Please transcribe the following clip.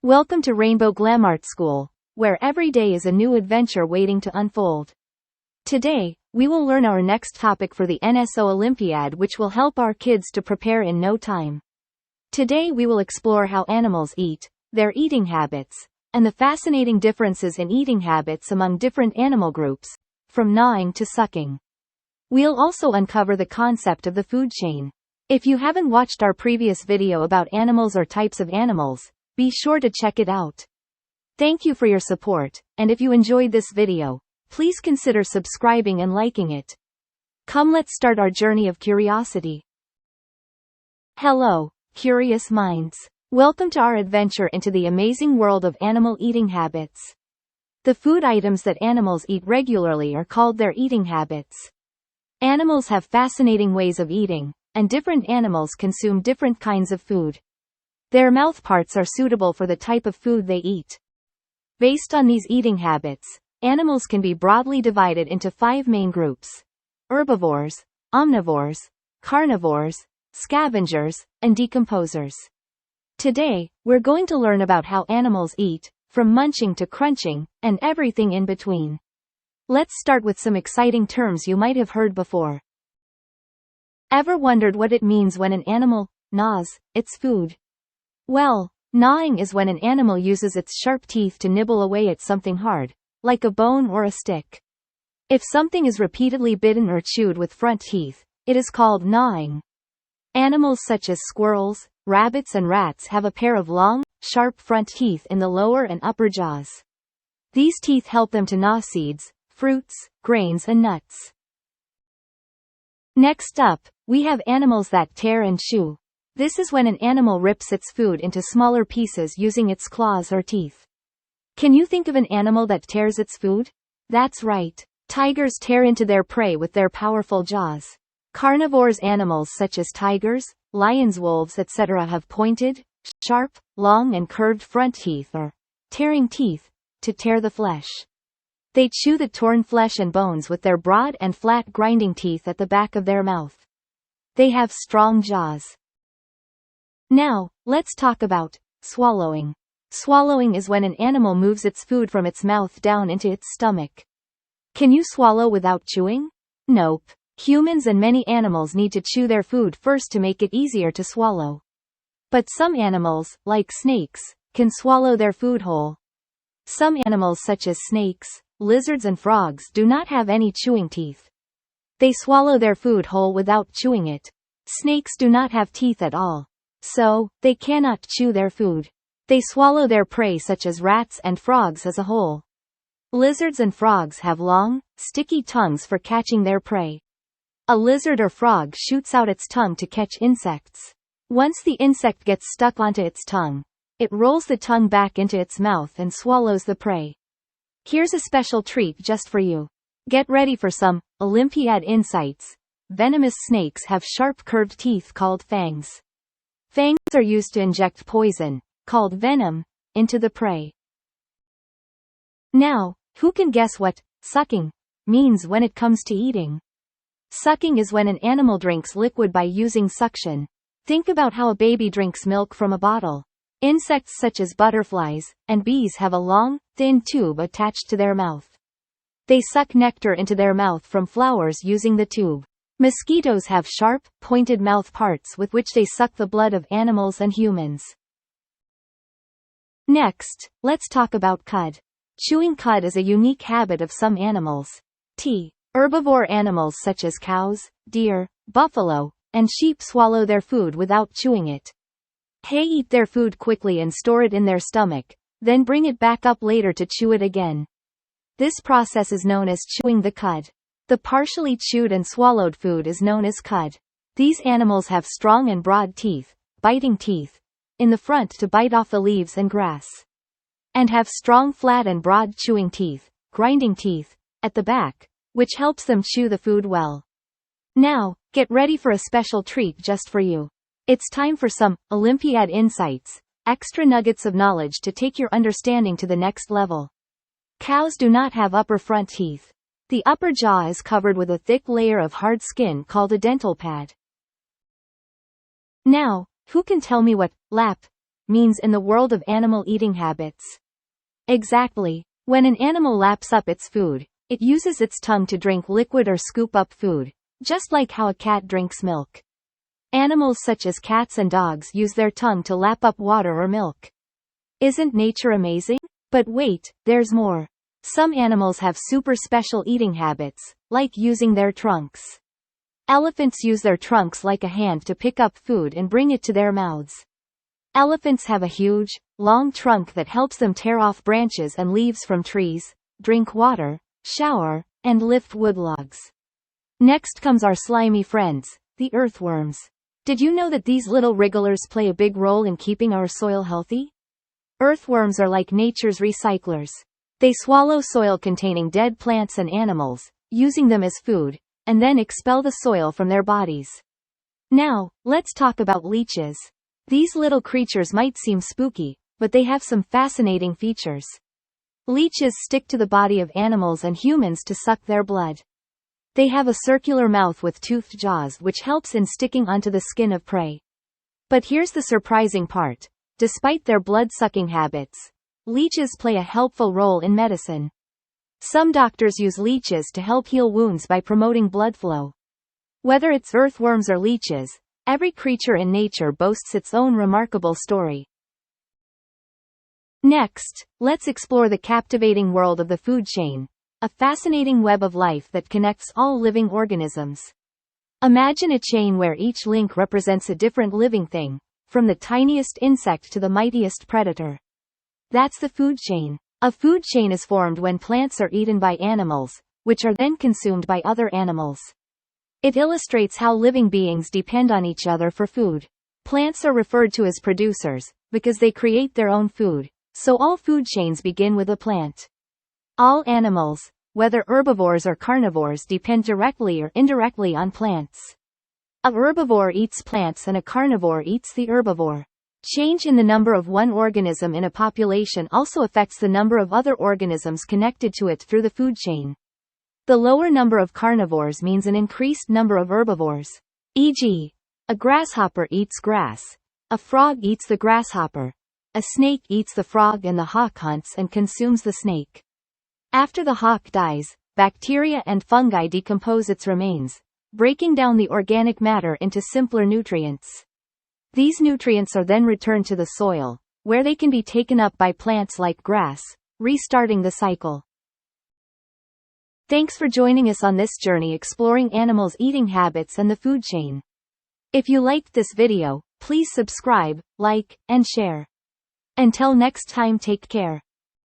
Welcome to Rainbow GlamArt School, where every day is a new adventure waiting to unfold. Today, we will learn our next topic for the NSO Olympiad, which will help our kids to prepare in no time. Today we will explore how animals eat, their eating habits, and the fascinating differences in eating habits among different animal groups, from gnawing to sucking. We'll also uncover the concept of the food chain. If you haven't watched our previous video about animals or types of animals, be sure to check it out. Thank you for your support, and if you enjoyed this video, please consider subscribing and liking it. Come, let's start our journey of curiosity. Hello, curious minds. Welcome to our adventure into the amazing world of animal eating habits. The food items that animals eat regularly are called their eating habits. Animals have fascinating ways of eating, and different animals consume different kinds of food. Their mouth parts are suitable for the type of food they eat. Based on these eating habits, animals can be broadly divided into 5 main groups: herbivores, omnivores, carnivores, scavengers, and decomposers. Today, we're going to learn about how animals eat, from munching to crunching, and everything in between. Let's start with some exciting terms you might have heard before. Ever wondered what it means when an animal gnaws its food? Well, gnawing is when an animal uses its sharp teeth to nibble away at something hard, like a bone or a stick. If something is repeatedly bitten or chewed with front teeth, it is called gnawing. Animals such as squirrels, rabbits, and rats have a pair of long, sharp front teeth in the lower and upper jaws. These teeth help them to gnaw seeds, fruits, grains, and nuts. Next up, we have animals that tear and chew. This is when an animal rips its food into smaller pieces using its claws or teeth. Can you think of an animal that tears its food? That's right. Tigers tear into their prey with their powerful jaws. Carnivores, animals such as tigers, lions, wolves, etc. have pointed, sharp, long, and curved front teeth, or tearing teeth, to tear the flesh. They chew the torn flesh and bones with their broad and flat grinding teeth at the back of their mouth. They have strong jaws. Now, let's talk about swallowing. Swallowing is when an animal moves its food from its mouth down into its stomach. Can you swallow without chewing? Nope. Humans and many animals need to chew their food first to make it easier to swallow. But some animals, like snakes, can swallow their food whole. Some animals such as snakes, lizards, and frogs do not have any chewing teeth. They swallow their food whole without chewing it. Snakes do not have teeth at all, so they cannot chew their food. They swallow their prey such as rats and frogs as a whole. Lizards and frogs have long, sticky tongues for catching their prey. A lizard or frog shoots out its tongue to catch insects. Once the insect gets stuck onto its tongue, it rolls the tongue back into its mouth and swallows the prey. Here's a special treat just for you. Get ready for some Olympiad insights. Venomous snakes have sharp curved teeth called fangs. Fangs are used to inject poison, called venom, into the prey. Now, who can guess what sucking means when it comes to eating? Sucking is when an animal drinks liquid by using suction. Think about how a baby drinks milk from a bottle. Insects such as butterflies and bees have a long, thin tube attached to their mouth. They suck nectar into their mouth from flowers using the tube. Mosquitoes have sharp, pointed mouth parts with which they suck the blood of animals and humans. Next, let's talk about cud. Chewing cud is a unique habit of some animals. Herbivore animals such as cows, deer, buffalo, and sheep swallow their food without chewing it. They eat their food quickly and store it in their stomach, then bring it back up later to chew it again. This process is known as chewing the cud. The partially chewed and swallowed food is known as cud. These animals have strong and broad teeth, biting teeth, in the front to bite off the leaves and grass, and have strong flat and broad chewing teeth, grinding teeth, at the back, which helps them chew the food well. Now, get ready for a special treat just for you. It's time for some Olympiad insights, extra nuggets of knowledge to take your understanding to the next level. Cows do not have upper front teeth. The upper jaw is covered with a thick layer of hard skin called a dental pad. Now, who can tell me what lap means in the world of animal eating habits. Exactly. When an animal laps up its food, it uses its tongue to drink liquid or scoop up food, just like how a cat drinks milk. Animals such as cats and dogs use their tongue to lap up water or milk. Isn't nature amazing? But wait, there's more. Some animals have super special eating habits, like using their trunks. Elephants use their trunks like a hand to pick up food and bring it to their mouths. Elephants have a huge, long trunk that helps them tear off branches and leaves from trees, drink water, shower, and lift wood logs. Next comes our slimy friends, the earthworms. Did you know that these little wrigglers play a big role in keeping our soil healthy? Earthworms are like nature's recyclers. They swallow soil containing dead plants and animals, using them as food, and then expel the soil from their bodies. Now, let's talk about leeches. These little creatures might seem spooky, but they have some fascinating features. Leeches stick to the body of animals and humans to suck their blood. They have a circular mouth with toothed jaws which helps in sticking onto the skin of prey. But here's the surprising part. Despite their blood-sucking habits, leeches play a helpful role in medicine. Some doctors use leeches to help heal wounds by promoting blood flow. Whether it's earthworms or leeches, every creature in nature boasts its own remarkable story. Next, let's explore the captivating world of the food chain, a fascinating web of life that connects all living organisms. Imagine a chain where each link represents a different living thing, from the tiniest insect to the mightiest predator. That's the food chain. A food chain is formed when plants are eaten by animals, which are then consumed by other animals. It illustrates how living beings depend on each other for food. Plants are referred to as producers, because they create their own food, so all food chains begin with a plant. All animals, whether herbivores or carnivores, depend directly or indirectly on plants. A herbivore eats plants and a carnivore eats the herbivore. Change in the number of one organism in a population also affects the number of other organisms connected to it through the food chain. The lower number of carnivores means an increased number of herbivores. E.g., a grasshopper eats grass. A frog eats the grasshopper. A snake eats the frog and the hawk hunts and consumes the snake. After the hawk dies, bacteria and fungi decompose its remains, breaking down the organic matter into simpler nutrients. These nutrients are then returned to the soil, where they can be taken up by plants like grass, restarting the cycle. Thanks for joining us on this journey exploring animals' eating habits and the food chain. If you liked this video, please subscribe, like, and share. Until next time, take care.